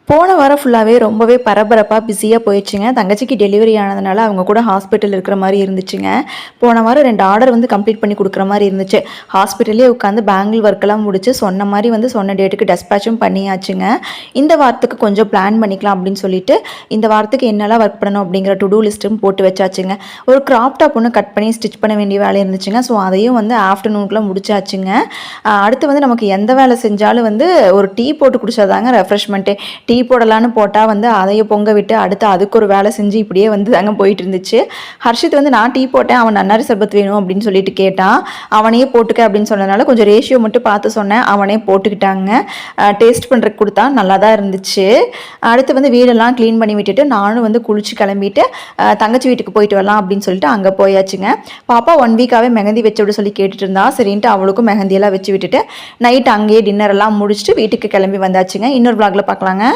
போன வாரம் ஃபுல்லாகவே ரொம்பவே பரபரப்பாக பிஸியாக போயிடுச்சுங்க. தங்கச்சிக்கு டெலிவரி ஆனதுனால அவங்க கூட ஹாஸ்பிட்டல் இருக்கிற மாதிரி இருந்துச்சுங்க. போன வாரம் 2 ஆர்டர் வந்து கம்ப்ளீட் பண்ணி கொடுக்குற மாதிரி இருந்துச்சு. ஹாஸ்பிட்டல்லே உட்காந்து பேங்கிள் ஒர்க்கெல்லாம் முடிச்சு சொன்ன மாதிரி வந்து சொன்ன டேட்டுக்கு டெஸ்பேச்சும் பண்ணியாச்சுங்க. இந்த வாரத்துக்கு கொஞ்சம் பிளான் பண்ணிக்கலாம் அப்படின்னு சொல்லிட்டு இந்த வாரத்துக்கு என்னெல்லாம் ஒர்க் பண்ணணும் அப்படிங்கிற டு டூ லிஸ்ட்டும் போட்டு வச்சாச்சுங்க. ஒரு கிராப் டாப் ஒன்று கட் பண்ணி ஸ்டிச் பண்ண வேண்டிய வேலை இருந்துச்சுங்க. ஸோ அதையும் வந்து ஆஃப்டர்நூனுக்குள்ளே முடிச்சாச்சுங்க. அடுத்து வந்து நமக்கு எந்த வேலை செஞ்சாலும் வந்து ஒரு டீ போட்டு குடிச்சாதாங்க ரெஃப்ரெஷ்மெண்ட்டே. டீ போடலான்னு போட்டால் வந்து அதையே பொங்க விட்டு அடுத்து அதுக்கு ஒரு வேலை செஞ்சு இப்படியே வந்து தாங்க போயிட்டு இருந்துச்சு. ஹர்ஷித் வந்து நான் டீ போட்டேன், அவன் நன்னாரி சர்பத் வேணும் அப்படின்னு சொல்லிட்டு கேட்டான். அவனையே போட்டுக்க அப்படின்னு சொன்னதுனால கொஞ்சம் ரேஷியோ மட்டும் பார்த்து சொன்னேன், அவனே போட்டுக்கிட்டாங்க. டேஸ்ட் பண்ணுறதுக்கு கொடுத்தா நல்லா தான் இருந்துச்சு. அடுத்து வந்து வீடெல்லாம் க்ளீன் பண்ணி விட்டுட்டு நானும் வந்து குளிச்சு கிளம்பிட்டு தங்கச்சி வீட்டுக்கு போயிட்டு வரலாம் அப்படின்னு சொல்லிட்டு அங்கே போயாச்சுங்க. பாப்பா 1 வீக்காகவே மெஹந்தி வச்சு விட சொல்லி கேட்டுட்டு இருந்தா. சரின்ட்டு அவளுக்கும் மெஹந்தியெல்லாம் வச்சு விட்டுட்டு நைட் அங்கேயே டின்னர் எல்லாம் முடிச்சுட்டு வீட்டுக்கு கிளம்பி வந்தாச்சுங்க. இன்னொரு vlogல பார்க்கலாங்க.